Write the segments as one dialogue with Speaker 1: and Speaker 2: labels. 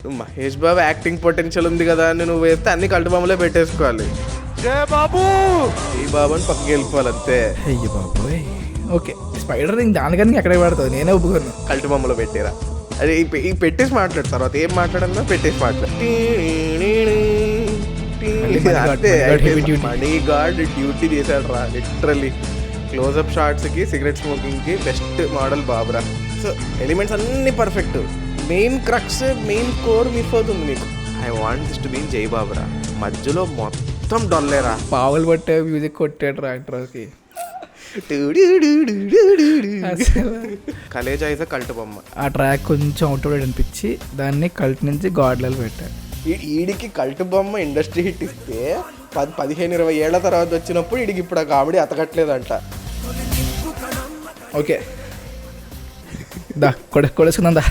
Speaker 1: నువ్వు Mahesh Babu acting potential ఉంది కదా అని నువ్వు వేస్తే అన్ని కల్టు బొమ్మలే పెట్టేసుకోవాలి. బాబు ఈ బాబు అని పక్కకి వెళ్ళిపోవాలి అంతే.
Speaker 2: అయ్యి బాబోయ్. ఓకే, స్పైడర్ రింగ్ దానికని ఎక్కడ పడుతుంది, నేనే ఒప్పుకోను.
Speaker 1: కల్టు బొమ్మలో పెట్టారా అది ఈ పెట్టేసి మాట్లాడు, తర్వాత ఏం మాట్లాడాలో పెట్టేసి మాట్లాడు. మనీ గార్డ్ డ్యూటీ చేశాడు రా లిటరల్లీ. క్లోజ్అప్ షాట్స్కి సిగరెట్ స్మోకింగ్కి బెస్ట్ మోడల్ బాబురా. సో ఎలిమెంట్స్ అన్నీ perfect, main crux main core miss అవుతుంది మీకు. I want this to be Jai బాబురా, మధ్యలో మొత్తం డొల్లేరా.
Speaker 2: పావులు పట్టే మ్యూజిక్ కొట్టాడు యాక్టర్కి.
Speaker 1: కలేజా ఇస్ కల్ట్ బొమ్మ.
Speaker 2: ఆ ట్రాక్ కొంచెం అవుట్డేట్ అనిపించి దాన్ని కల్ట్ నుంచి గాడ్లలో పెట్టాడు.
Speaker 1: ఈడికి కల్ట్ బొమ్మ ఇండస్ట్రీ హిట్ ఇస్తే 15-20 ఏళ్ల తర్వాత వచ్చినప్పుడు వీడికి ఇప్పుడు ఆ కామెడీ అతకట్లేదంట.
Speaker 2: ఓకే దా కొడేసుకుందాం దా.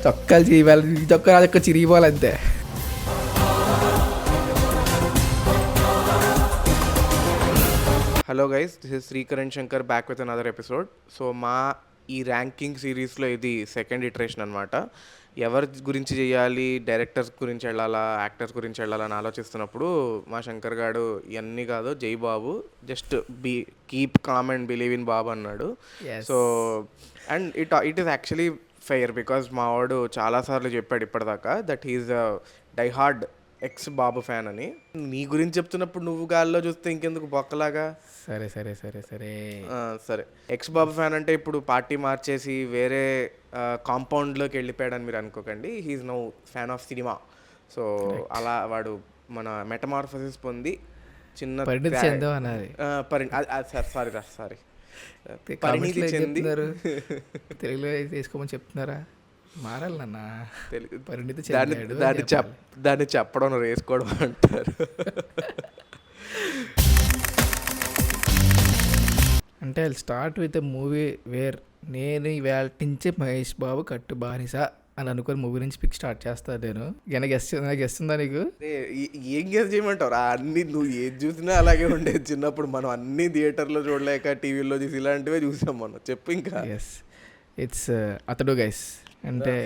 Speaker 2: చొక్కాలు చీవాలి, చొక్కా చొక్క చిరిగిపోవాలి అంతే.
Speaker 1: Hello guys, this is Srikaran Shankar back with another episode. So మా ఈ ర్యాంకింగ్ సిరీస్లో ఇది సెకండ్ ఇటరేషన్ అనమాట. ఎవరి గురించి చేయాలి, డైరెక్టర్స్ గురించి వెళ్ళాలా, యాక్టర్స్ గురించి వెళ్ళాలా అని ఆలోచిస్తున్నప్పుడు మా శంకర్ గారు ఇవన్నీ కాదు Jai Babu, just keep calm and believe in Babu అన్నాడు. So and it is actually fair because మా వాడు చాలాసార్లు చెప్పాడు ఇప్పటిదాకా that he's die hard ex Babu fan అని. నీ గురించి చెప్తున్నప్పుడు నువ్వు గాల్లో చూస్తే ఇంకెందుకు బొక్కలాగా.
Speaker 2: సరే సరే సరే సరే
Speaker 1: సరే, ఎక్స్ బాబు ఫ్యాన్ అంటే ఇప్పుడు పార్టీ మార్చేసి వేరే కాంపౌండ్లోకి వెళ్ళిపోయాడని మీరు అనుకోకండి. He's now fan of cinema. So అలా వాడు మన మెటమార్ఫసిస్ పొంది చిన్న సారీ పరిణితి చెంది
Speaker 2: తెలుగులో తీసుకోమని చెప్తున్నారా, మారాలన్నా పరిణితి
Speaker 1: దాన్ని చెప్పడం వేసుకోవడం అంటారు.
Speaker 2: అంటే I start with a movie where నేను ఇవాళ నుంచే మహేష్ బాబు కట్టు బానిసా అని అనుకుని మూవీ నుంచి పిక్ స్టార్ట్ చేస్తాను. నేను గెస్తుందా నీకు?
Speaker 1: ఏం గెస్ చేయమంటారు? అన్ని నువ్వు ఏది చూసినా అలాగే ఉండేది. చిన్నప్పుడు మనం అన్ని థియేటర్లో చూడలేక టీవీలో చూసి ఇలాంటివే చూసాం మనం. చెప్పు ఇంకా.
Speaker 2: ఇట్స్ అతడు గైస్. అంటే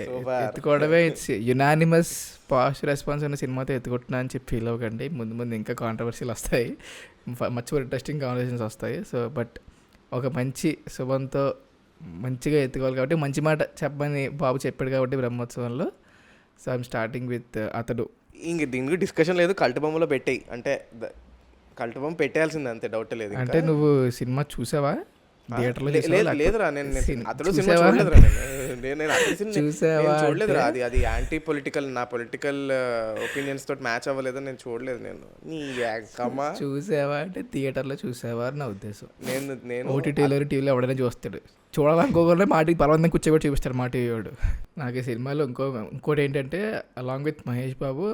Speaker 2: ఎత్తుకోవడమే ఇట్స్ యునానిమస్ పాజిటివ్ రెస్పాన్స్ ఉన్న సినిమాతో ఎత్తుకుంటున్నా అని చెప్పి ఫీల్ అవ్వకండి. ముందు ముందు ఇంకా కాంట్రవర్సీలు వస్తాయి, మచ్ మోర్ ఇంట్రెస్టింగ్ కాన్వర్సేషన్స్ వస్తాయి. సో బట్ ఒక మంచి శుభంతో మంచిగా ఎత్తుకోవాలి కాబట్టి మంచి మాట చెప్పని బాబు చెప్పాడు కాబట్టి బ్రహ్మోత్సవంలో. సో ఐఎమ్ స్టార్టింగ్ విత్ అతడు.
Speaker 1: ఇంక దీనికి డిస్కషన్ లేదు, కల్టు బొమ్మలో పెట్టేయి అంటే కల్టు బొమ్మ పెట్టేయాల్సిందే అంతే, డౌట్ లేదు.
Speaker 2: అంటే నువ్వు సినిమా చూసావా థియేటర్లో?
Speaker 1: లేదురా, నేను అతడు సినిమా చూడలేదురా. నేను చూడలేదురా. అది యాంటీ పొలిటికల్, నా పొలిటికల్ ఒపీనియన్స్ తోటి మ్యాచ్ అవ్వలేదు, నేను చూడలేదు. నేను
Speaker 2: చూసావా అంటే థియేటర్లో చూసావా అని నా ఉద్దేశం.
Speaker 1: నేను
Speaker 2: ఓటీటీలో టీవీలో ఎవడైనా చూస్తాడు, చూడాలనుకోకుండా మాటికి బలవంతం కూర్చోబెట్టి చూపిస్తాడు మా టీవీ వాడు. నాకు ఈ సినిమాలో ఇంకోటి ఏంటంటే అలాంగ్ విత్ మహేష్ బాబు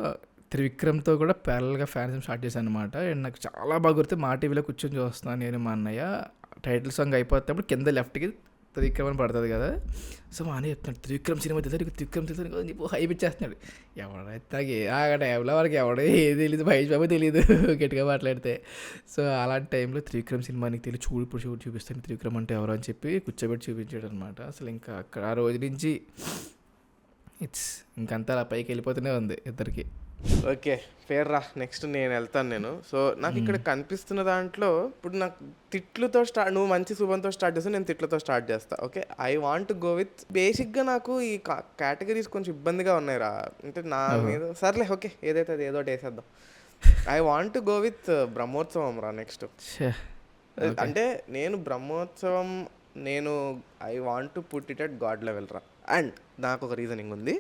Speaker 2: త్రివిక్రమ్తో కూడా ప్యారల్గా ఫ్యాన్స్ స్టార్ట్ చేశాను అనమాట. అండ్ నాకు చాలా బాగా గుర్తు, మా టీవీలో కూర్చొని చూస్తున్నాను నేను మా అన్నయ్య. టైటిల్ సాంగ్ అయిపోతేప్పుడు కింద లెఫ్ట్కి త్రివిక్రమ్ అని పడుతుంది కదా. సో మా అన్నయ్య చెప్తున్నాడు త్రివిక్రమ్ సినిమా తెలుసు, త్రివిక్రమ్ తెలుసు కదా చెప్పి హైప్ ఇచ్చేస్తున్నాడు. ఎవడైతే ఎవరో వాళ్ళకి ఎవడో ఏది తెలియదు, మహేష్ బాబు తెలియదు గట్టిగా మాట్లాడితే. సో అలాంటి టైంలో త్రివిక్రమ్ సినిమా నీకు తెలియదు, ఇప్పుడు చూపిస్తాను త్రివిక్రమ్ అంటే ఎవరో అని చెప్పి కూర్చోబెట్టి చూపించాడు అనమాట. అసలు ఇంకా అక్కడ ఆ రోజు నుంచి ఇంకంతా అలా పైకి వెళ్ళిపోతూనే ఉంది ఇద్దరికి.
Speaker 1: ఓకే ఫేర్ రా, నెక్స్ట్ నేను వెళ్తాను. సో నాకు ఇక్కడ కనిపిస్తున్న దాంట్లో ఇప్పుడు నాకు తిట్లతో నువ్వు మంచి శుభంతో స్టార్ట్ చేస్తావు, నేను తిట్లతో స్టార్ట్ చేస్తా. Okay, I want go with బేసిక్గా నాకు ఈ కేటగిరీస్ కొంచెం ఇబ్బందిగా ఉన్నాయి రా, అంటే నా మీద. సర్లే ఓకే, ఏదైతే అది ఏదో వేసేద్దాం. I want go with Brahmotsavam రా నెక్స్ట్. అంటే నేను Brahmotsavam I want to put it at God level రా. అండ్ నాకు ఒక రీజనింగ్ ఉంది,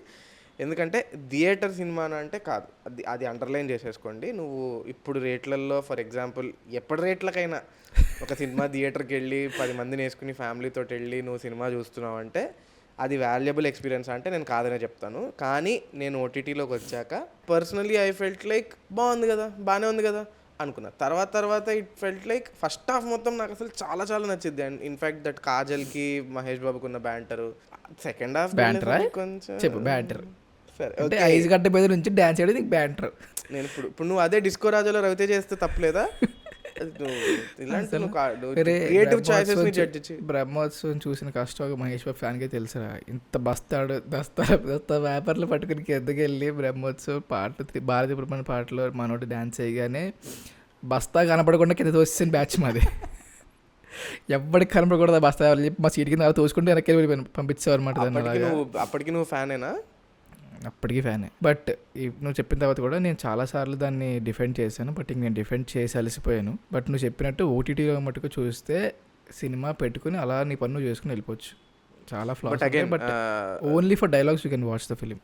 Speaker 1: ఎందుకంటే థియేటర్ సినిమా అంటే కాదు, అది అండర్లైన్ చేసేసుకోండి. నువ్వు ఇప్పుడు రేట్లలో ఫర్ ఎగ్జాంపుల్ ఎప్పటి రేట్లకైనా ఒక సినిమా థియేటర్కి వెళ్ళి 10 మందిని వేసుకుని ఫ్యామిలీతో వెళ్ళి నువ్వు సినిమా చూస్తున్నావు అంటే అది వాల్యుబుల్ ఎక్స్పీరియన్స్ అంటే నేను కాదనే చెప్తాను. కానీ నేను ఓటీటీలోకి వచ్చాక పర్సనలీ ఐ ఫెల్ట్ లైక్ బాగుంది కదా, బాగానే ఉంది కదా అనుకున్నా. తర్వాత it felt like first half మొత్తం నాకు అసలు చాలా చాలా నచ్చింది. అండ్ ఇన్ఫ్యాక్ట్ దట్ కాజల్కి మహేష్ బాబుకి ఉన్న బ్యాంటరు. సెకండ్ హాఫ్
Speaker 2: కొంచెం బ్యాంటర్, సరే ఐస్ గడ్డ మీద నుంచి డాన్స్ చేయడం నీకు బ్యాంటర్.
Speaker 1: నేను ఇప్పుడు నువ్వు అదే డిస్కో రాజాలో రవితే చేస్తే తప్పలేదా? ఇలాంటి
Speaker 2: అరే
Speaker 1: క్రియేటివ్ చాయిసెస్ ని జడ్జ్ చేయి.
Speaker 2: బ్రహ్మోత్సవం చూసిన కష్టం ఒక మహేష్ బాబు ఫ్యాన్కే తెలుసురా. ఇంత దస్తా పేపర్లు పట్టుకుని కిందకి వెళ్ళి బ్రహ్మోత్సవం పాటలు భారతీయ సుబ్రహ్మణ్యం పాటలు మనోటి డ్యాన్స్ చేయగానే బస్తా కనపడకుండా కింద తోసేసిన బ్యాచ్ మాది. ఎవ్వడికి కనపడకూడదు బస్తా చెప్పి మా సీట్ కింద అలా తోసుకుంటే వెనక్కి వెళ్ళి పంపించేవారు అనమాట.
Speaker 1: అప్పటికి నువ్వు ఫ్యానేనా?
Speaker 2: అప్పటికీ ఫ్యానే. బట్ నువ్వు చెప్పిన తర్వాత కూడా నేను చాలాసార్లు దాన్ని డిఫెండ్ చేశాను. బట్ ఇంక నేను డిఫెండ్ చేసి అలసిపోయాను. బట్ నువ్వు చెప్పినట్టు ఓటీటీలో మటుకు చూస్తే సినిమా పెట్టుకుని అలా నీ పన్ను చేసుకుని వెళ్ళిపోవచ్చు. చాలా floss but only for dialogues you can watch the film.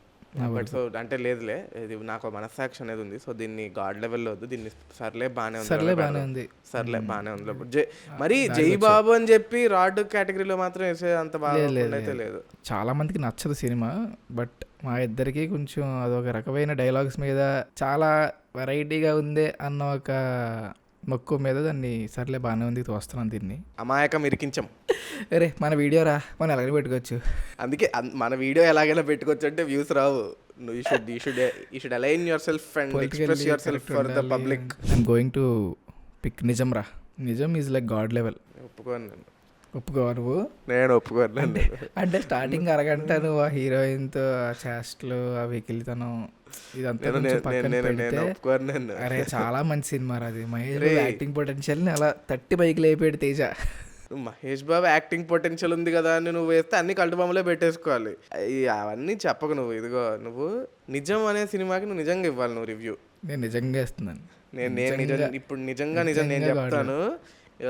Speaker 1: But so అంటే లేదులే, ఇది నాకు మనస్సాక్షి అనేది ఉంది. సో దీన్ని గాడ్ లెవెల్లో వద్దు, దీన్ని సర్లే బాగానే ఉంది, సర్లే బాగానే ఉంది. మరి జై బాబు అని చెప్పి రాడ్ కేటగిరీలో మాత్రం వేసే అంత బాగా అయితే లేదు.
Speaker 2: చాలా మందికి నచ్చదు సినిమా. బట్ మా ఇద్దరికి కొంచెం అదొక రకమైన డైలాగ్స్ మీద చాలా వెరైటీగా ఉంది అన్న ఒక మక్కువ మీద దాన్ని సర్లే బాగానే ఉంది తోస్తున్నాను దీన్ని.
Speaker 1: అమాయకం ఇరికించం.
Speaker 2: అరే మన వీడియో రా, మనం ఎలాగైనా పెట్టుకోవచ్చు.
Speaker 1: అందుకే మన వీడియో ఎలాగైనా పెట్టుకోవచ్చు అంటే views Rao. You should align yourself and express yourself for the public.
Speaker 2: I'm going to pick నిజం రా. నిజం ఈజ్ లైక్ గాడ్ లెవెల్.
Speaker 1: ఒప్పుకోను నేను.
Speaker 2: ఒప్పుకోవా నువ్వు?
Speaker 1: నేను ఒప్పుకోను.
Speaker 2: అంటే స్టార్టింగ్ అరగంట నువ్వు ఆ హీరోయిన్తో ఆ చేష్టలు ఆ వెకిలితనం ఇదంతా అరే చాలా మంచి సినిమా అది. మహేష్ యాక్టింగ్ పొటెన్షియల్ ని అలా 30 పైకి లేపాడు తేజ.
Speaker 1: మహేష్ బాబు యాక్టింగ్ పొటెన్షియల్ ఉంది కదా అని నువ్వు వేస్తే అన్ని కల్టు బొమ్మలే పెట్టేసుకోవాలి. అవన్నీ చెప్పకు నువ్వు. ఇదిగో నువ్వు నిజం అనే సినిమాకి నువ్వు నిజంగా ఇవ్వాలి నువ్వు రివ్యూ.
Speaker 2: నేను నిజంగా ఇస్తున్నాను.
Speaker 1: ఇప్పుడు నిజంగా నేను చెప్తాను.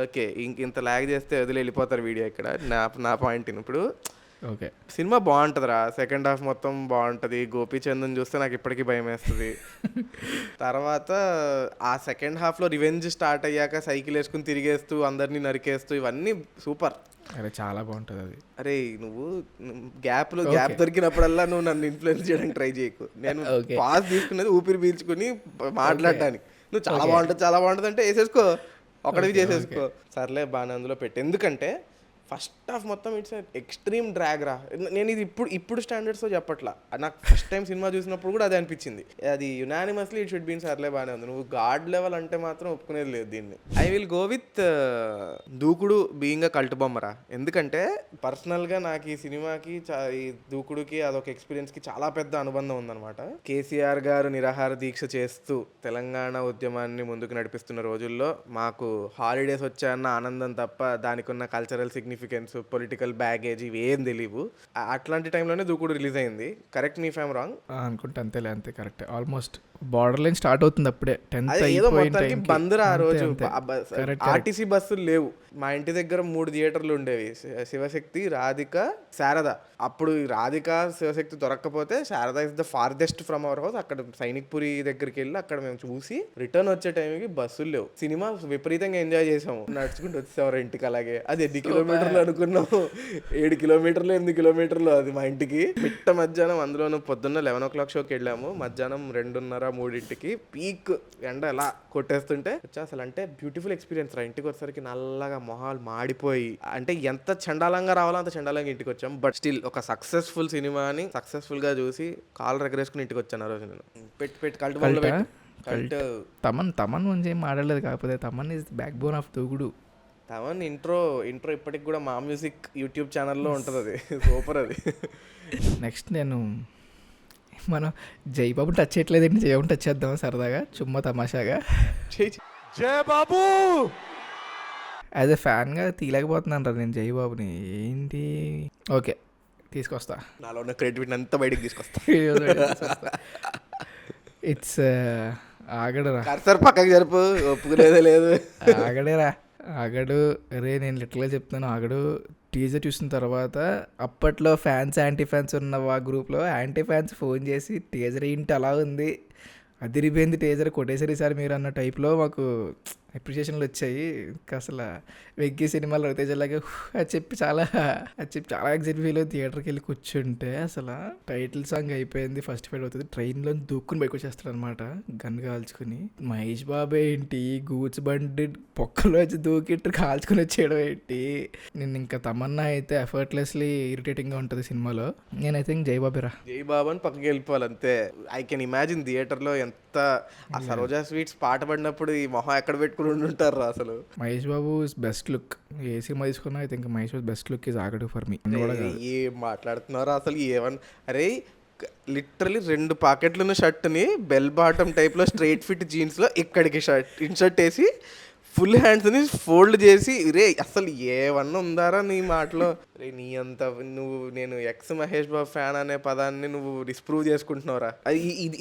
Speaker 1: ఓకే, ఇంత లాగ్ చేస్తే వదిలి వెళ్ళిపోతారు వీడియో. ఇక్కడ నా పాయింట్ ఇప్పుడు
Speaker 2: ఓకే
Speaker 1: సినిమా బాగుంటుందిరా. సెకండ్ హాఫ్ మొత్తం బాగుంటుంది. గోపీచంద్ని చూస్తే నాకు ఇప్పటికీ భయం వేస్తుంది. తర్వాత ఆ సెకండ్ హాఫ్లో రివెంజ్ స్టార్ట్ అయ్యాక సైకిల్ వేసుకుని తిరిగేస్తూ అందరినీ నరికేస్తూ ఇవన్నీ సూపర్.
Speaker 2: అరే చాలా బాగుంటుంది అది.
Speaker 1: అరే నువ్వు గ్యాప్ దొరికినప్పుడల్లా నువ్వు నన్ను ఇన్ఫ్లుయెన్స్ చేయడానికి ట్రై చేయకు. నేను పాస్ తీసుకునేది ఊపిరి పీల్చుకుని మాట్లాడడానికి. నువ్వు చాలా బాగుంటుంది అంటే వేసేసుకో, ఒకటివి చేసేసుకో. సర్లే బాగానే అందులో పెట్టి. ఎందుకంటే ఫస్ట్ హాఫ్ మొత్తం ఇట్స్ ఎక్స్ట్రీమ్ డ్రాగ్ రా. నేను ఇది ఇప్పుడు స్టాండర్డ్స్తో చెప్పట్లా, నాకు ఫస్ట్ టైం సినిమా చూసినప్పుడు కూడా అదే అనిపించింది. అది యునానిమస్లీ ఇట్ షుడ్ బీన్ సర్లే బాగానే ఉంది. నువ్వు గాడ్ లెవెల్ అంటే మాత్రం ఒప్పుకునేది లేదు దీన్ని. ఐ విల్ గో విత్ దూకుడు బీయింగ్ అ కల్ట్ బొమ్మరా. ఎందుకంటే పర్సనల్గా నాకు ఈ సినిమాకి ఈ దూకుడుకి అదొక ఎక్స్పీరియన్స్కి చాలా పెద్ద అనుబంధం ఉందన్నమాట. కేసీఆర్ గారు నిరాహార దీక్ష చేస్తూ తెలంగాణ ఉద్యమాన్ని ముందుకు నడిపిస్తున్న రోజుల్లో మాకు హాలిడేస్ వచ్చాయన్న ఆనందం తప్ప దానికి ఉన్న కల్చరల్ సిగ్నిఫికెన్స్, పొలిటికల్ బ్యాగేజ్ ఇవి ఏం తెలియవు. అట్లాంటి టైంలోనే దూకుడు రిలీజ్ అయింది. కరెక్ట్ మీ ఫైమ్ రాంగ్
Speaker 2: అనుకుంటే అంతేలే, అంతే correct. Almost border line start అవుతుంది అప్పుడే.
Speaker 1: ఏదో మొత్తానికి బందరు ఆ రోజు. ఆర్టీసీ బస్సులు లేవు. మా ఇంటి దగ్గర 3 థియేటర్లు ఉండేవి, శివశక్తి, రాధిక, శారద. అప్పుడు రాధిక శివశక్తి దొరక్కపోతే Sharada is the farthest from our house. అక్కడ సైనిక్పురి దగ్గరికి వెళ్ళి అక్కడ మేము చూసి రిటర్న్ వచ్చే టైంకి బస్సులు లేవు. సినిమా విపరీతంగా ఎంజాయ్ చేసాము. నడుచుకుంటూ వచ్చేవారు ఇంటికి. అలాగే అది 8 కిలోమీటర్లు అనుకున్నాము, 7 కిలోమీటర్లు 8 కిలోమీటర్లు అది మా ఇంటికి. మిట్ట మధ్యాహ్నం అందులోనూ పొద్దున్న 11 o'clock షోకి వెళ్ళాము. మధ్యాహ్నం 2:30-3 పీక్ ఎండ ఎలా కొట్టేస్తుంటే అసలు అంటే బ్యూటిఫుల్ ఎక్స్పీరియన్స్ రా. ఇంటికి వచ్చేసరికి నల్లగా మొహాలు మాడిపోయి, అంటే ఎంత చండాలంగా రావాలో అంత చండాలంగా ఇంటికి వచ్చాం. బట్ స్టిల్ ఒక సక్సెస్ఫుల్ సినిమాని సక్సెస్ఫుల్ గా చూసి కాళ్ళు ఎగరేసుకుని ఇంటికి వచ్చాను ఆ రోజు. నేను పెట్టి కల్ట్
Speaker 2: తమన్ నుంచి ఏం ఆడలేదు. కాకపోతే Thaman is back bone of దూకుడు.
Speaker 1: తమన్ ఇంట్రో ఇప్పటికి కూడా మా మ్యూజిక్ యూట్యూబ్ ఛానల్లో ఉంటుంది. అది సూపర్. అది
Speaker 2: నెక్స్ట్ నేను మనం జైబాబు టచ్ చేయట్లేదండి, జైబాబు టచ్ చేద్దాం సరదాగా చుమ్మా తమాషాగా.
Speaker 1: జయబాబు
Speaker 2: యాజ్ ఎ ఫ్యాన్గా తీయలేకపోతున్నాను రా నేను జైబాబుని. ఏంటి ఓకే తీసుకొస్తా,
Speaker 1: నాలో ఉన్న క్రియేటివిటీ అంతా బయటకు తీసుకొస్తా.
Speaker 2: ఇట్స్ ఆగడురా
Speaker 1: సార్, పక్కకి జరుపు, ఒప్పుకునేదే లేదు.
Speaker 2: ఆగడు రే. నేను లిటరల్గా చెప్తున్నాను, ఆగడు. టీజర్ చూసిన తర్వాత అప్పట్లో ఫ్యాన్స్ యాంటీ ఫ్యాన్స్ ఉన్న ఆ గ్రూప్లో యాంటీ ఫ్యాన్స్ ఫోన్ చేసి టీజర్ ఏంటి అలా ఉంది, అదిరిపోయింది టీజర్, కొట్టేసరి సార్ మీరు అన్న టైప్లో మాకు అప్రిషియేషన్లు వచ్చాయి. ఇంకా అసలు వెంకీ సినిమాలో రవితేజలాగా అది చెప్పి చాలా ఎగ్జైట్ ఫీల్ అవుతుంది. థియేటర్కి వెళ్ళి కూర్చుంటే అసలు టైటిల్ సాంగ్ అయిపోయింది, ఫస్ట్ ఫైట్ అవుతుంది, ట్రైన్లో దూక్కుని బయటకు వచ్చేస్తాడు అనమాట గన్ కాల్చుకుని. మహేష్ బాబు ఏంటి గూడ్స్ బండి పొక్కలో వచ్చి దూకిట్టు కాల్చుకుని వచ్చేయడం ఏంటి. నేను ఇంకా తమన్నా అయితే ఎఫర్ట్లెస్లీ ఇరిటేటింగ్గా ఉంటుంది సినిమాలో. నేనైతే ఇంక జైబాబురా,
Speaker 1: జైబాబు అని పక్కకి వెళ్ళిపోవాలి అంతే. ఐ కెన్ ఇమాజిన్ థియేటర్లో ఎంత ఆ సరోజా స్వీట్స్ పాట పడినప్పుడు ఈ మొహం ఎక్కడ పెట్టుకుని ఎక్కడ ఉంటారు రా అసలు.
Speaker 2: Mahesh Babu is best look. ఏ సినిమా తీసుకున్నా I think Mahesh Babu best look is Aagadu for me.
Speaker 1: ఏం మాట్లాడుతున్నారా అసలు, ఏమన్నా అరే లిటరలీ 2 పాకెట్లు ఉన్న షర్ట్ని బెల్ బాటమ్ టైప్లో స్ట్రైట్ ఫిట్ జీన్స్లో ఇక్కడికి ఇన్షర్ట్ వేసి ఫుల్ హ్యాండ్స్ని ఫోల్డ్ చేసి, రే అసలు ఏమన్నా ఉందారా నీ మాటలో. రే నీ అంత నువ్వు నేను ఎక్స్ మహేష్ బాబు ఫ్యాన్ అనే పదాన్ని నువ్వు డిస్ప్రూవ్ చేసుకుంటున్నావురా.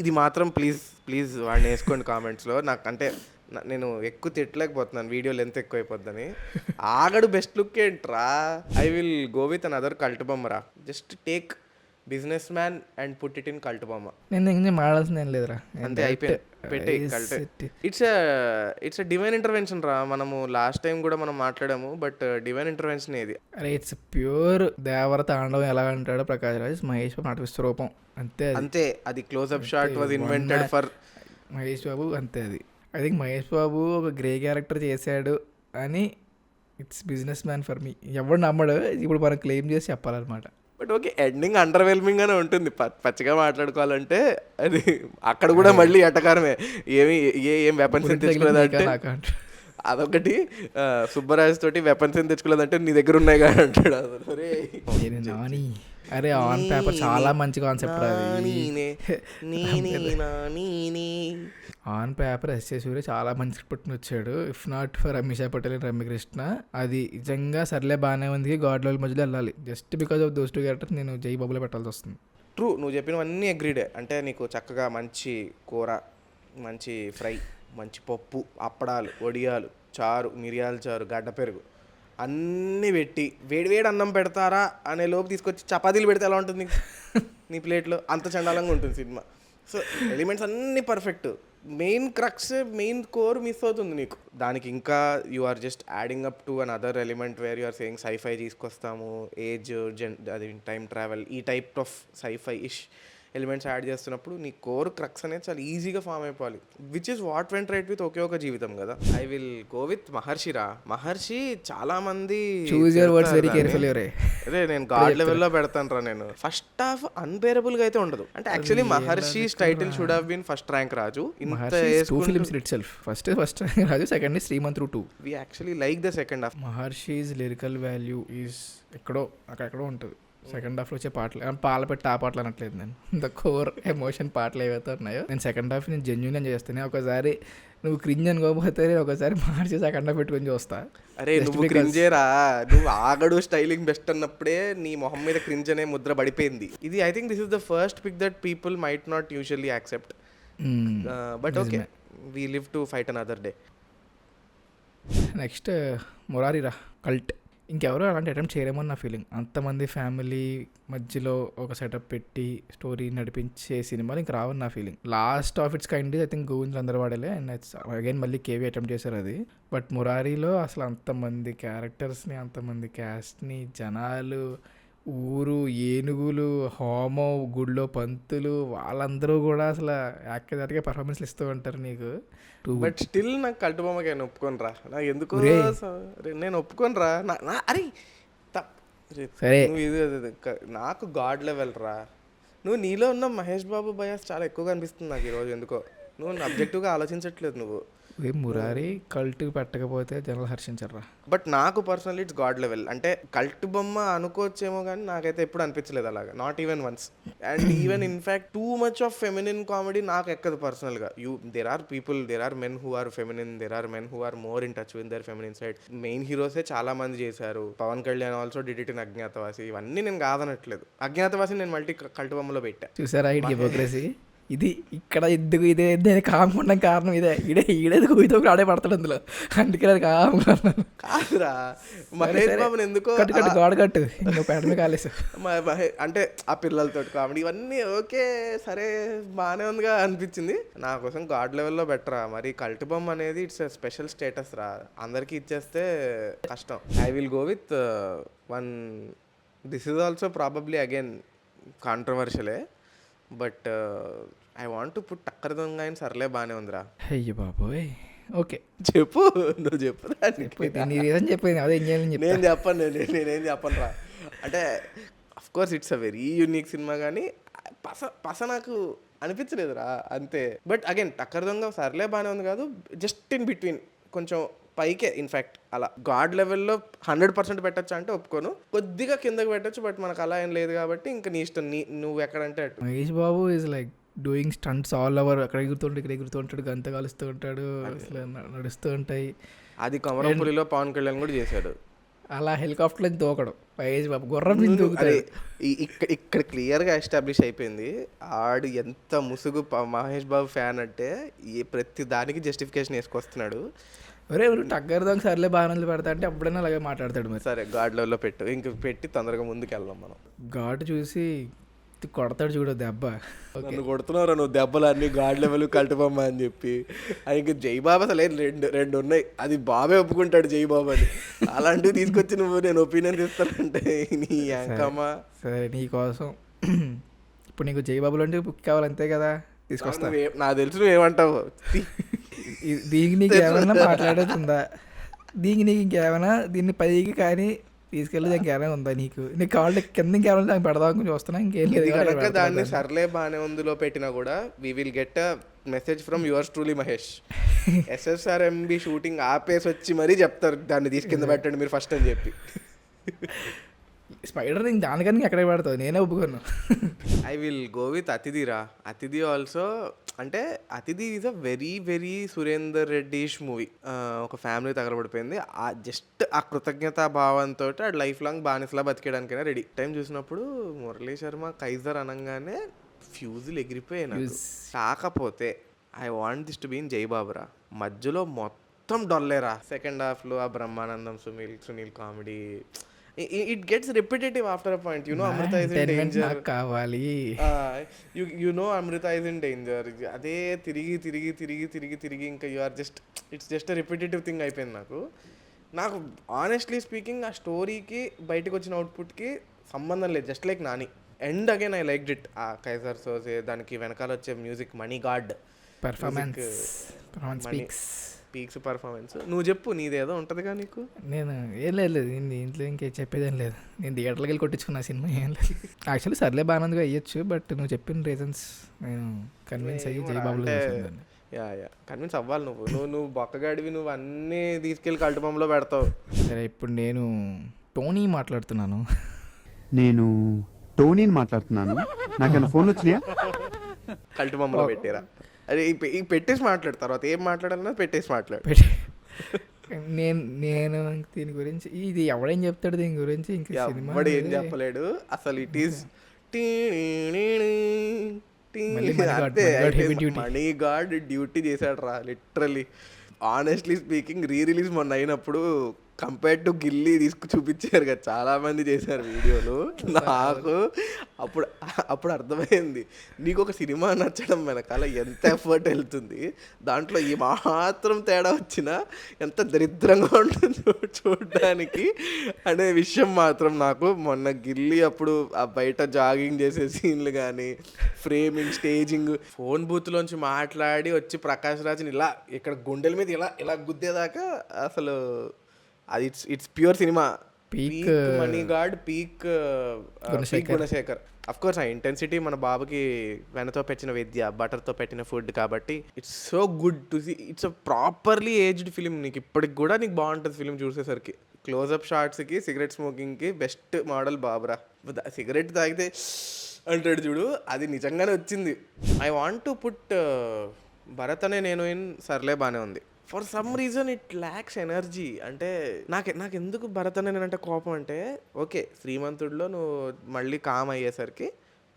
Speaker 1: ఇది మాత్రం ప్లీజ్ వాడిని వేసుకోండి కామెంట్స్లో. నాకు అంటే నేను ఎక్కువ తిట్టలేకపోతున్నాను, వీడియో లెంత్ ఎక్కువైపోద్దని. ఆగడు బెస్ట్ లుక్ ఏంట్రా. I will go with an other cult బొమ్మరా. Just take Businessman and put it in cult బొమ్మ.
Speaker 2: నేను మాడాల్సింది ఏం లేదురా,
Speaker 1: అంతే అయిపోయింది. పెట్టే కల్ట్. ఇట్స్ డివైన్ ఇంటర్వెన్షన్ రా. మనము లాస్ట్ టైం కూడా మనం మాట్లాడాము, బట్ డివైన్ ఇంటర్వెన్షన్ ఇది.
Speaker 2: అరే ఇట్స్ ప్యూర్ దేవర తాండవం. ఎలా అంటాడో ప్రకాష్ రాజ్, మహేష్ బాబు నట విశ్వరూపం అంతే.
Speaker 1: అది close up shot was invented for
Speaker 2: Mahesh Babu అంతే. అది ఐ థింక్ మహేష్ బాబు ఒక గ్రే క్యారెక్టర్ చేశాడు అని it's business man for me. ఎవడు నమ్మడు, ఇప్పుడు మనం క్లెయిమ్ చేసి చెప్పాలన్నమాట.
Speaker 1: బట్ ఓకే, ఎండింగ్ అండర్వెల్మింగ్ గానే ఉంటుంది. పచ్చిగా మాట్లాడుకోవాలంటే అది అక్కడ కూడా మళ్ళీ ఎటకారమే. ఏం వెపన్స్ తెచ్చుకోలేదంటే అదొకటి. సుబ్బరాజ్ తోటి వెపన్స్ ఏం తెచ్చుకోలేదంటే నీ దగ్గర ఉన్నాయి కానీ అంటాడు.
Speaker 2: నాని అరే ఆన్ పేపర్ చాలా మంచి కాన్సెప్ట్. ఆన్ పేపర్ ఎస్ఏ సూర్య చాలా మంచి స్క్రిప్ట్ వచ్చాడు. If not for Amisha Patel and Ramyakrishna, అది నిజంగా సర్లే బాగానే ఉంది, గాడ్ లెవెల్ మధ్యలో వెళ్ళాలి. Just because of those 2 characters నేను జై బాబులో పెట్టాల్సి వస్తుంది.
Speaker 1: ట్రూ, నువ్వు చెప్పినవన్నీ అగ్రీడే. అంటే నీకు చక్కగా మంచి కూర, మంచి ఫ్రై, మంచి పప్పు, అప్పడాలు, వడియాలు, చారు, మిరియాల చారు, గడ్డ పెరుగు అన్నీ పెట్టి వేడివేడి అన్నం పెడతారా అనే లోపు తీసుకొచ్చి చపాతీలు పెడితే ఎలా ఉంటుంది నీ ప్లేట్లో? అంత చండాలంగా ఉంటుంది సినిమా. సో ఎలిమెంట్స్ అన్నీ perfect, main crux, main core miss అవుతుంది నీకు. దానికి ఇంకా you are just adding up to an other element where you are saying sci fi తీసుకొస్తాము, ఏజ్, అది టైం ట్రావెల్, ఈ type of sci fi ish elements add చేస్తున్నప్పుడు నీ కోర్ క్రక్స్ అనేది చాలా ఈజీగా ఫామ్ అయిపోవాలి. Which is what went right with Oke Oka Jeevitham కదా. ఐ విల్ గో విత్ మహర్షిరా. మహర్షి చాలా మంది అదే నేను గాడ్ లెవెల్లో పెడతాను రా. నేను ఫస్ట్ హాఫ్ అన్బేరబుల్ గా అయితే ఉండదు. అంటే actually Maharshi title should have been first rank Raju.
Speaker 2: First Raju, second Srimanth 2.
Speaker 1: We actually like the second half.
Speaker 2: మహర్షి's లిరికల్ వాల్యూ ఈజ్ ఎక్కడో అక్కడెక్కడో ఉంటుంది. సెకండ్ హాఫ్లో వచ్చే పాటలు పాల పెట్టి ఆ పాటలు అనట్లేదు నేను. ద కోర్ ఎమోషన్ పాటలు ఏవైతే ఉన్నాయో నేను సెకండ్ హాఫ్ నేను జెన్యూన్ చేస్తాను. ఒకసారి నువ్వు క్రింజ్ అనుకోకపోతే ఒకసారి మార్చి సెకండ్ హాఫ్ పెట్టుకొని చూస్తా.
Speaker 1: అరే నువ్వు క్రింజేరా, నువ్వు ఆగడు స్టైలింగ్ బెస్ట్ అన్నప్పుడే నీ మొహం మీద క్రింజ్ అనే ముద్ర పడిపోయింది. ఇది I think this is the first pick that people might not usually accept. But okay, we live to fight another day.
Speaker 2: Next మురారిరా కల్ట్. ఇంకెవరో అలాంటి అటెంప్ట్ చేయలేమని నా ఫీలింగ్. అంతమంది ఫ్యామిలీ మధ్యలో ఒక సెటప్ పెట్టి స్టోరీ నడిపించే సినిమాలు ఇంక రావని నా feeling. Last of its kind I think గోవింద్ అందరవాడలే, అండ్ అగైన్ మళ్ళీ కేవీ అటెంప్ట్ చేశారు అది. బట్ మురారిలో అసలు అంతమంది క్యారెక్టర్స్ని, అంతమంది క్యాస్ట్ని, జనాలు, ఊరు, ఏనుగులు, హోమో, గుడిలో పంతులు, వాళ్ళందరూ కూడా అసలు యాక్టివ్గా పర్ఫార్మెన్స్లు ఇస్తూ ఉంటారు నీకు.
Speaker 1: బట్ స్టిల్ నాకు కల్ట్ బొమ్మకి నేను ఒప్పుకోనరా. నాకు ఎందుకు నేను ఒప్పుకోనరా. అరే సరే, నాకు గాడ్ లెవెల్ రా. నువ్వు నీలో ఉన్న మహేష్ బాబు బయాస్ చాలా ఎక్కువగా అనిపిస్తుంది నాకు ఈరోజు. ఎందుకో నువ్వు అబ్జెక్టివ్గా ఆలోచించట్లేదు. నువ్వు
Speaker 2: మురారి కల్ట్ పెట్టకపోతే జనాలు హర్షించరా.
Speaker 1: బట్ నాకు పర్సనల్లీ ఇట్స్ గాడ్ లెవెల్. అంటే కల్ట్ బొమ్మ అనుకోవచ్చేమో కానీ నాకైతే ఎప్పుడు అనిపించలేదు అలాగా, not even once. And even in fact too much of feminine comedy నాకు ఎక్కదు పర్సనల్గా. There are men who are feminine, there are men who are more in touch with their feminine side. Main హీరోసే చాలా మంది చేశారు. Pawan Kalyan also did it in Agnyaathavaasi. ఇవన్నీ నేను కాదనట్లేదు. అజ్ఞాతవాసి నేను మల్టీ కల్ట్ బొమ్మలో పెట్టా.
Speaker 2: చూసారా హిపోక్రసీ? ఇది ఇక్కడ ఎందుకు ఇదే నేను కాకుండా కారణం ఇదే. ఈడేది కూతో ఆడే పడతాడు అందులో, అందుకే అది
Speaker 1: కాదురా. మహేష్ బాబుని ఎందుకో
Speaker 2: గాడ్ కట్టు ఇంకో పేడమే కాలేసు.
Speaker 1: అంటే ఆ పిల్లలతో కామెడీ ఇవన్నీ ఓకే సరే బాగానే ఉందిగా అనిపించింది. నా కోసం గాడ్ లెవెల్లో బెటరా. మరి కల్ట్ బొమ్మ అనేది ఇట్స్ స్పెషల్ స్టేటస్ రా. అందరికీ ఇచ్చేస్తే కష్టం. I will go with one. This is also probably again కాంట్రవర్షియలే, but I want to put Takkari Donga అయిన సర్లే బాగానే ఉందిరా.
Speaker 2: అయ్యో బాబోయ్. ఓకే
Speaker 1: చెప్పు, నువ్వు చెప్పురా.
Speaker 2: చెప్పింది అదే
Speaker 1: నేను చెప్పను, నేనేం చెప్పను రా. అంటే of course it's a very unique cinema, కానీ పస నాకు అనిపించలేదురా అంతే. బట్ అగైన్ టక్కర దొంగ సర్లే బాగానే ఉంది కాదు, జస్ట్ ఇన్ బిట్వీన్ కొంచెం పైకే ఇన్ఫ్యాక్ట్ అలా గాడ్ లెవెల్లో 100% పెట్టచ్చు అంటే ఒప్పుకోను, కొద్దిగా కిందకి పెట్టచ్చు, బట్ మనకు అలా ఏం లేదు కాబట్టి ఇంకా నీ ఇష్టం, నువ్వు ఎక్కడంటే అటు.
Speaker 2: Mahesh Babu is like doing stunts all over. అక్కడ ఎగురుతుంటాడు, ఇక్కడ ఎగురుతుంటాడు, గంత కాలుస్తూ ఉంటాడు, అసలు నడుస్తూ ఉంటాయి.
Speaker 1: అది కొమరంపులిలో పవన్ కళ్యాణ్ కూడా చేశాడు.
Speaker 2: అలా హెలికాప్టర్లో దూకడం మహేష్ బాబు గుర్రం మీద దూకుతాడు.
Speaker 1: ఇక్కడ క్లియర్గా ఎస్టాబ్లిష్ అయిపోయింది ఆడు ఎంత ముసుగు మహేష్ బాబు ఫ్యాన్ అంటే ప్రతి దానికి జస్టిఫికేషన్ వేసుకొస్తున్నాడు.
Speaker 2: ఒరే టగ్గర్ దానికి సర్లే బాగానే పెడతా అంటే అప్పుడైనా అలాగే మాట్లాడతాడు. మరి
Speaker 1: సరే గాడ్ లెవెల్లో పెట్టు, ఇంక పెట్టి తొందరగా ముందుకు వెళ్దాం మనం.
Speaker 2: ఘాటు చూసి కొడతాడు చూడు దెబ్బ.
Speaker 1: నన్ను కొడుతున్నారా నువ్వు దెబ్బలు అన్ని గాడ్ లెవెల్ కల్టుబొమ్మ అని చెప్పి. ఇంక జైబాబు అసలు రెండు ఉన్నాయి, అది బాబే ఒప్పుకుంటాడు జైబాబు అని. అలాంటివి తీసుకొచ్చి నేను ఒపీనియన్ ఇస్తానంటే నీ యాంకమ్మా.
Speaker 2: సరే నీకోసం ఇప్పుడు నీకు జైబాబులు అంటే బుక్ కావాలి అంతే కదా, తీసుకొస్తా.
Speaker 1: నాకు తెలుసు నువ్వేమంటావు.
Speaker 2: దీనికి నీకు ఏమైనా మాట్లాడేది దీనికి నీకు ఇంకేమైనా దీన్ని పైకి కానీ తీసుకెళ్ళి దానికి ఏమైనా ఉందా నీకు కావాలి కింద ఇంకేమైనా దానికి పెడదాం చూస్తున్నా, ఇంకేం లేదు.
Speaker 1: కనుక దాన్ని సర్లే బాగానే ఉందిలో పెట్టినా కూడా we will get a message from yours truly Mahesh. SSRMB shooting ఆపేసి వచ్చి మరీ చెప్తారు దాన్ని తీసుకెళ్ళి పెట్టండి మీరు ఫస్ట్ అని చెప్పి.
Speaker 2: స్పైడర్ నీకు దానికన్నా ఎక్కడ పెడతావు, నేనే ఒప్పుకోను.
Speaker 1: ఐ విల్ గో విత్ అతిథిరా. అతిథి ఆల్సో అంటే Athidhi is a very very Surender రెడ్డిష్ మూవీ. ఒక ఫ్యామిలీ తగలబడిపోయింది, జస్ట్ ఆ కృతజ్ఞతా భావంతో ఆ లైఫ్ లాంగ్ బానిసలా బతికేయడానికైనా రెడీ. టైం చూసినప్పుడు మురళీ శర్మ కైజర్ అనగానే ఫ్యూజులు ఎగిరిపోయాయి నాకు. కాకపోతే I want this to be in జైబాబురా. మధ్యలో మొత్తం డొల్లేరా. సెకండ్ హాఫ్లో ఆ Brahmanandam Sunil comedy it gets repetitive after a point. You know Amrita is in danger
Speaker 2: కావాలి.
Speaker 1: You know Amrita is in danger. అదే తిరిగి ఇంకా you are just it's just a repetitive thing అయిపోయింది నాకు ఆనెస్ట్లీ స్పీకింగ్. ఆ స్టోరీకి బయటకు వచ్చిన అవుట్పుట్కి సంబంధం లేదు. Just like Nani and again I liked it. ఆ కైజర్ సోజే దానికి వెనకాల వచ్చే music, money God
Speaker 2: performance
Speaker 1: peaks performance. నువ్వు చెప్పు నీదేదో ఉంటుందిగా నీకు.
Speaker 2: నేను ఏం లేదు ఇంట్లో ఇంకే చెప్పేదేం లేదు. నేను థియేటర్కి వెళ్ళి కొట్టించుకున్నా సినిమా, ఏం లేదు. యాక్చువల్లీ సర్లే బాగానందుగా అయ్యొచ్చు, బట్ నువ్వు చెప్పిన రీజన్స్ నేను కన్విన్స్ అయ్యి జైబాబులో చూసాను.
Speaker 1: యా కన్విన్స్ అవ్వాలి నువ్వు బొక్కగాడివి, నువ్వు అన్నీ తీసుకెళ్ళి కల్టుబొమ్మలో పెడతావు.
Speaker 2: సరే ఇప్పుడు నేను టోనీ మాట్లాడుతున్నాను.
Speaker 3: నేను టోనీని మాట్లాడుతున్నాను. నాకన్నా ఫోన్ వచ్చినాయా?
Speaker 1: కల్టుబొమ్మలో పెట్టారా? అరే ఈ పెట్టేసి మాట్లాడు, తర్వాత ఏం మాట్లాడాలన్నా పెట్టేసి మాట్లాడు.
Speaker 2: నేను దీని గురించి ఇది ఎవడేం చెప్తాడు దీని గురించి, ఇంకా
Speaker 1: ఎవడు ఏం చెప్పలేడు అసలు. It is money guard duty చేశాడు రా లిటరలీ. ఆనెస్ట్లీ స్పీకింగ్ రిలీజ్ మొన్న అయినప్పుడు కంపేర్ టు గిల్లీ చూపించారు కదా, చాలా మంది చేశారు వీడియోలు. నాకు అప్పుడు అర్థమైంది నీకు ఒక సినిమా నచ్చడం వెనకాల ఎంత ఎఫర్ట్ వెళ్తుంది, దాంట్లో ఈ మాత్రం తేడా వచ్చినా ఎంత దరిద్రంగా ఉంటుందో చూడడానికి అనే విషయం మాత్రం నాకు మొన్న గిల్లీ అప్పుడు ఆ బయట జాగింగ్ చేసే సీన్లు కానీ, ఫ్రేమింగ్, స్టేజింగ్, ఫోన్ బూత్లోంచి మాట్లాడి వచ్చి ప్రకాష్ రాజ్ని ఇలా ఇక్కడ గుండెల మీద ఇలా గుద్దేదాకా అసలు అది ఇట్స్ ప్యూర్ సినిమా. Peak Mani god, peak Gunasekhar. Of course ఆ ఇంటెన్సిటీ మన బాబుకి వెనతో పెట్టిన విద్య, బటర్తో పెట్టిన ఫుడ్ కాబట్టి it's so good to see. It's a properly aged film. నీకు ఇప్పటికి కూడా నీకు బాగుంటుంది ఫిలిం చూసేసరికి. క్లోజప్ షాట్స్కి, సిగరెట్ స్మోకింగ్కి బెస్ట్ మోడల్ బాబురా. సిగరెట్ తాగితే అంటాడు చూడు, అది నిజంగానే వచ్చింది. I want to put Bharat Ane Nenu in సర్లే బాగానే ఉంది. For some reason it lakhs energy. అంటే నాకు ఎందుకు భరత్ అనే నేనంటే కోపం అంటే, ఓకే శ్రీమంతుడిలో నువ్వు మళ్ళీ కామ్ అయ్యేసరికి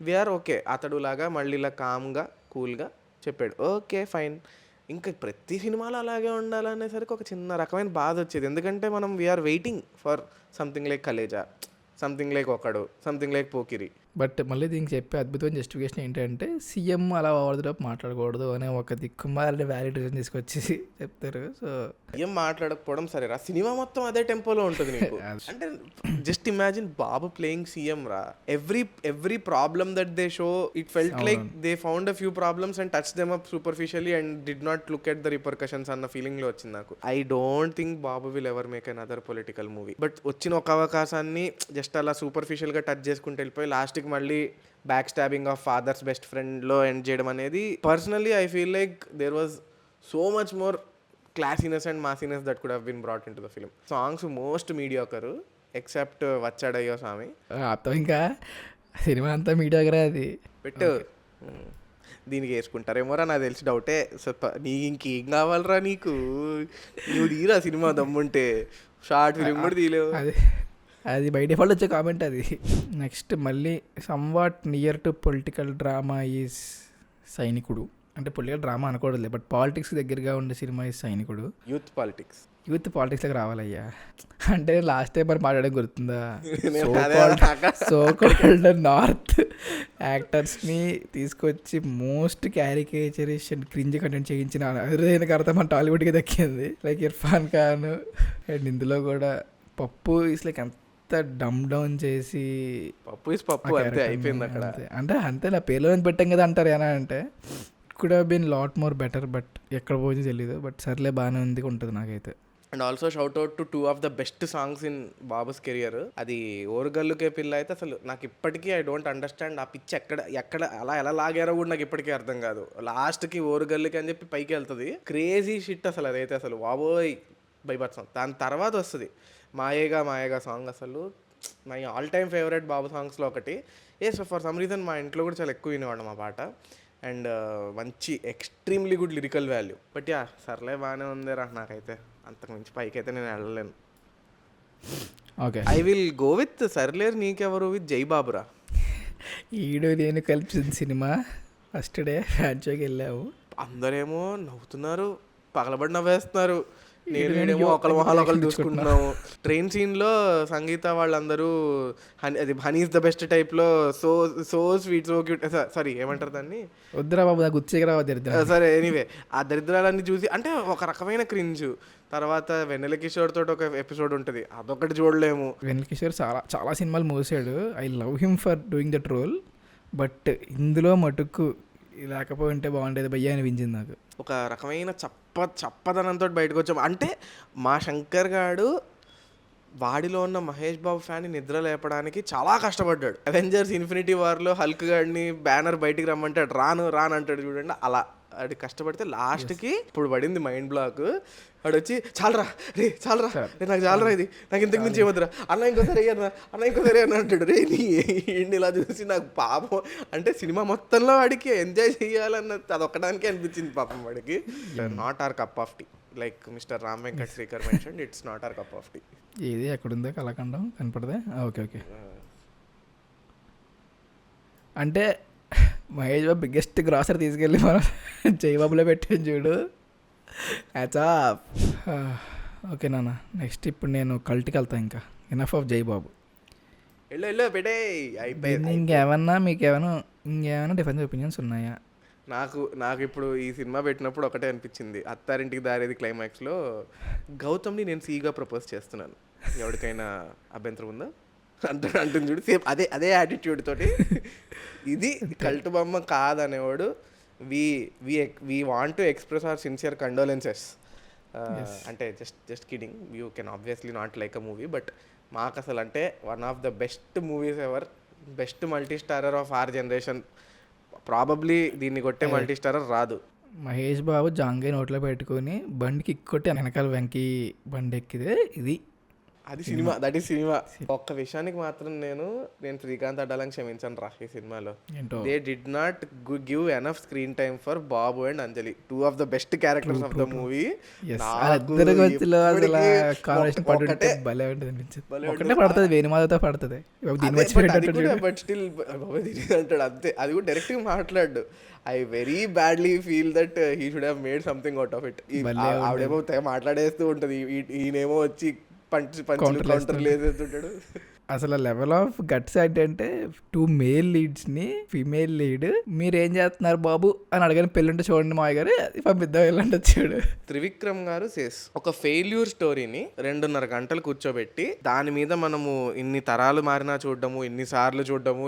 Speaker 1: వీఆర్ ఓకే, అతడు లాగా మళ్ళీ ఇలా కామ్గా కూల్గా చెప్పాడు, ఓకే ఫైన్. ఇంకా ప్రతి సినిమాలో అలాగే ఉండాలనేసరికి ఒక చిన్న రకమైన బాధ వచ్చేది. ఎందుకంటే మనం we are waiting for something like Khaleja, something like Okkadu, something like Pokiri.
Speaker 2: But మళ్ళీ దీనికి చెప్పే అద్భుతమైన జస్టిఫికేషన్ ఏంటంటే సీఎం అలా ఓవర్దోపు మాట్లాడకూడదు అనే ఒక దిక్కుమాలని వ్యాలిడ్ రీజన్ తీసుకొచ్చి చెప్తారు. సో
Speaker 1: ఏం మాట్లాడకపోవడం సరేరా, సినిమా మొత్తం అదే టెంపోలో ఉంటుంది నీకు. అంటే just imagine Babu playing CM రా. Every problem that they show, it felt like they found a few problems and touch them up superficially and did not look at the repercussions అన్న ఫీలింగ్ లో వచ్చింది నాకు. I don't think Babu will ever make an other political movie. But వచ్చిన ఒక అవకాశాన్ని just అలా superficial గా touch చేసుకుంటూ వెళ్ళిపోయి లాస్ట్ మళ్ళీ back stabbing of father's best friend లో ఎండ్ చేయడం అనేది, personally I feel like there was so much more classiness and massiness that could have been brought into the film. Songs most mediocre except వచ్చాడయ్యో స్వామి.
Speaker 2: అర్థం ఇంకా cinema అంతా మీడియాగరే అది
Speaker 1: పెట్టు. దీనికి వేసుకుంటారేమోరా నాకు తెలిసి డౌటే. నీ ఇంకేం కావాలరా నీకు, నువ్వు తీరా సినిమా దమ్ముంటే షార్ట్ ఫిలిం కూడా తీలేవు.
Speaker 2: అది బై డిఫాల్ట్ వచ్చే కామెంట్ అది. నెక్స్ట్ మళ్ళీ somewhat near to political drama is Sainikudu. అంటే పొలిటికల్ డ్రామా అనకూడదులే, బట్ పాలిటిక్స్ దగ్గరగా ఉండే సినిమా ఈజ్ సైనికుడు.
Speaker 1: యూత్ పాలిటిక్స్
Speaker 2: పాలిటిక్స్లోకి రావాలయ్యా. అంటే లాస్ట్ టైం మరి మాట్లాడడం గుర్తుందా, సో కాల్డ్ నార్త్ యాక్టర్స్ని తీసుకొచ్చి మోస్ట్ క్యారికేచరిష్ అండ్ క్రింజ్ కంటెంట్ చేయించిన అరుదైన కర్త మన టాలీవుడ్కి దక్కింది. లైక్ ఇర్ఫాన్ ఖాన్. అండ్ ఇందులో కూడా పప్పు ఇస్ లైక్ అంత డమ్ డౌన్ చేసి
Speaker 1: పప్పు అంతే అయిపోయింది అక్కడ.
Speaker 2: అంటే అంతే నా పేర్లో పెట్టాం కదా అంటారు ఏనా అంటే it could have been lot more better, but ఎక్కడ పోయింది తెలీదు. బట్ సర్లే బాగానే ఉంది ఉంటుంది నాకైతే.
Speaker 1: And also shout out to 2 of the best songs in Babu's career. అది ఓరుగల్లుకే పిల్ల అయితే అసలు నాకు ఇప్పటికీ ఐ డోంట్ అండర్స్టాండ్ ఆ పిచ్ ఎక్కడ అలా ఎలా లాగారో కూడా నాకు ఇప్పటికీ అర్థం కాదు. లాస్ట్కి ఓరుగల్లుకి అని చెప్పి పైకి వెళ్తుంది. క్రేజీ షిట్ అసలు అదైతే అసలు బాబోయ్ భయపడతాం. దాని తర్వాత వస్తుంది మాయేగా సాంగ్. అసలు మై ఆల్ టైమ్ ఫేవరెట్ బాబు సాంగ్స్లో ఒకటి. సో ఫర్ సమ్ రీజన్ మా ఇంట్లో కూడా చాలా ఎక్కువ వినేవాడు మా పాట. అండ్ మంచి extremely good lyrical value. But yeah సర్లే బాగానే ఉందిరా. నాకైతే అంతకు మించి పైకి అయితే నేను వెళ్ళలేను.
Speaker 2: Okay,
Speaker 1: I will go with Sarileru Neekevvaru with జై బాబురా.
Speaker 2: ఈడు నేను కలిసిన సినిమా ఫస్ట్ డే ఫ్యాన్ షోకి వెళ్ళాము.
Speaker 1: అందరేమో నవ్వుతున్నారు, పగలబడి నవ్వేస్తున్నారు. నేనేమో ఒకళ్ళ మొహాలు ఒకళ్ళు చూసుకుంటున్నాము. ట్రైన్ సీన్లో సంగీత వాళ్ళందరూ హనీ ఇస్ ద బెస్ట్ టైప్లో so sweet so cute, sorry ఏమంటారు దాన్ని,
Speaker 2: వద్దురా బాబు నాకు గుర్తురా దరిద్రం.
Speaker 1: సరే ఎనీవే ఆ దరిద్రాలన్నీ చూసి అంటే ఒక రకమైన క్రింజ్. తర్వాత వెన్నెల కిషోర్ తోటి ఒక ఎపిసోడ్ ఉంటుంది, అదొకటి చూడలేము.
Speaker 2: వెన్నెల కిషోర్ చాలా సినిమాలు మోసాడు. I love him for doing that role. But ఇందులో మటుకు లేకపోయింటే బాగుండేది భయ్య అనిపించింది నాకు.
Speaker 1: ఒక రకమైన చప్పదనంతో బయటకు వచ్చాము. అంటే మా శంకర్ గాడు వాడిలో ఉన్న మహేష్ బాబు ఫ్యాన్ని నిద్ర లేపడానికి చాలా కష్టపడ్డాడు. అవెంజర్స్ ఇన్ఫినిటీ వార్లో హల్క్ గాడిని బ్యానర్ బయటికి రమ్మంటాడు, రాను అంటాడు చూడండి. అలా అది కష్టపడితే లాస్ట్కి ఇప్పుడు పడింది మైండ్ బ్లాక్. వాడు వచ్చి చాలరా రే నాకు చాలరా, ఇది నాకు ఇంతకు మించి ఏమొద్దురా అన్న ఇంకోసారి అన్న అంటాడు. రే నీ ఇలా చూసి నాకు పాపం, అంటే సినిమా మొత్తంలో వాడికి ఎంజాయ్ చేయాలన్న అదొక్కడానికే అనిపించింది పాపం వాడికి. Not our cup of tea, like mister Ram Venkat Srikar mention, it's not our cup of tea.
Speaker 2: ఏది ఎక్కడుందో కలకండం కనపడదే. ఓకే అంటే మహేష్ బాబు బిగ్గెస్ట్ గ్రాసరీ తీసుకెళ్ళి మనం జైబాబులో పెట్టాను చూడు. ఓకే నాన్న, నెక్స్ట్ ఇప్పుడు నేను కల్ట్కి వెళ్తాను. ఇంకా ఎనఫ్ ఆఫ్ జైబాబు.
Speaker 1: వెళ్ళు పెట్టే అయిపోయింది.
Speaker 2: ఇంకేమైనా డిఫరెన్స్ ఒపీనియన్స్ ఉన్నాయా?
Speaker 1: నాకు ఇప్పుడు ఈ సినిమా పెట్టినప్పుడు ఒకటే అనిపించింది, అత్తారింటికి దారేది క్లైమాక్స్లో గౌతమ్ని నేను సీగా ప్రపోజ్ చేస్తున్నాను, ఎవరికైనా అభ్యంతరం ఉందా అంటుంది చూడు. సేమ్ అదే యాటిట్యూడ్ తోటి ఇది కల్ట్ బొమ్మ కాదనేవాడు. We want to express our sincere condolences. అంటే just kidding, you can obviously not like a movie, but మాకు అసలు అంటే one of the best movies ever, best multi starrer of our generation. Probably దీన్ని కొట్టే multi starrer రాదు.
Speaker 2: మహేష్ బాబు జాంగే నోట్లో పెట్టుకొని బండికి కొట్టి వెనకాల వెంకీ బండి ఎక్కితే ఇది
Speaker 1: అది సినిమా, దట్ ఈస్ సినిమా. ఒక్క విషయానికి మాత్రం నేను శ్రీకాంత్ అడ్డాలని క్షమించాను రా ఈ సినిమాలో. They did not give enough screen time for Babu and Anjali, 2 of the best characters of the movie.
Speaker 2: ఒకటే పడుతుంది, వేణుమాధవ్తో పడుతుంది,
Speaker 1: బట్ స్టిల్ అంటాడు అంతే. అది కూడా డైరెక్ట్ గా మాట్లాడు. I very badly feel that he should have made something out of it. ఆవిడేమో మాట్లాడేస్తూ ఉంటది, ఈయనేమో వచ్చి కౌంటర్ లేసేస్తుంటాడు.
Speaker 2: అసలు లెవెల్ ఆఫ్ గట్స్ అంటే 2 మేల్ లీడ్స్ని ఫీమేల్ లీడ్ మీరు ఏం చేస్తున్నారు బాబు అని అడగని పెళ్ళుంటే చూడండి మాయ గారు పంపిద్దాం వెళ్ళండి వచ్చాడు.
Speaker 1: త్రివిక్రమ్ గారు ఒక ఫెయిల్యూర్ స్టోరీని 2.5 గంటలు కూర్చోబెట్టి దాని మీద మనము ఇన్ని తరాలు మారినా చూడడము,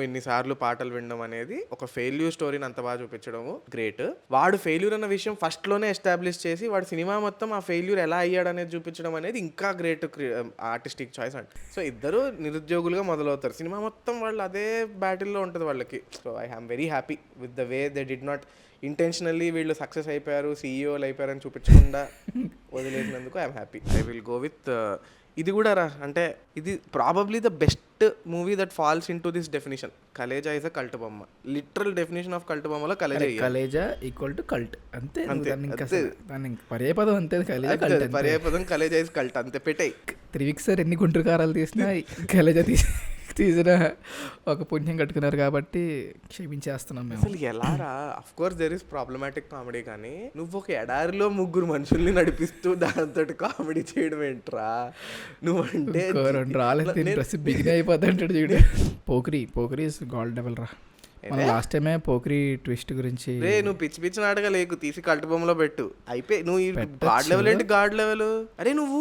Speaker 1: ఇన్నిసార్లు పాటలు వినడం అనేది ఒక ఫెయిల్యూర్ స్టోరీని అంత బాగా చూపించడము గ్రేట్. వాడు ఫెయిల్యూర్ అన్న విషయం ఫస్ట్ లోనే ఎస్టాబ్లిష్ చేసి వాడు సినిమా మొత్తం ఆ ఫెయిల్యూర్ ఎలా అయ్యాడు అనేది చూపించడం అనేది ఇంకా గ్రేట్ ఆర్టిస్టిక్ చాయిస్ అంట. సో ఇద్దరు నిరుద్యోగులుగా మొదలవుతారు. సినిమా మొత్తం వాళ్ళు అదే బ్యాటిల్లో ఉంటుంది వాళ్ళకి. So I am very happy with the way they did not intentionally వీళ్ళు సక్సెస్ అయిపోయారు, సీఈఓలు అయిపోయారని చూపించకుండా వదిలేసినందుకు I'm happy. I will go with ఇది కూడా రా, అంటే ఇది probably the best movie that falls into this definition. Khaleja is a cult బొమ్మ. లిటరల్ డెఫినేషన్ ఆఫ్ కల్ట్ బొమ్మలో Khaleja.
Speaker 2: Khaleja equal to cult అంతే.
Speaker 1: అంతే,
Speaker 2: దాన్ని పర్యాపదం అంతే. కలేజా కల్ట్,
Speaker 1: పర్యాపదం కలేజా ఇస్ కల్ట్ అంతే. పెట్టాయి
Speaker 2: 3 weeks సార్ ఎన్ని గుంటూరు కారాలు తీసినా కలేజా తీసిన ఒక పుణ్యం కట్టుకున్నారు కాబట్టి క్షమించేస్తున్నాం మేము.
Speaker 1: అసలు ఎలా రా, of course there is problematic comedy, కానీ నువ్వు ఒక ఎడారిలో 3 మనుషుల్ని నడిపిస్తూ దాంతో కామెడీ చేయడం ఏంట్రా నువ్వు? అంటే
Speaker 2: 2 రాలేదు డ్రెస్ బిగిన్ అయిపోతాడు చూడు. పోకరీ ఇస్ గాడ్ లెవెల్ రా. మన లాస్ట్ టైమే పోకరీ ట్విస్ట్ గురించి
Speaker 1: రే నువ్వు పిచ్చి పిచ్చి నాటగా లేకు, తీసి కల్ట్ బొమ్మలో పెట్టు అయిపోయి. నువ్వు ఈ గాడ్ లెవెల్ ఏంటి గాడ్ లెవెల్? అరే నువ్వు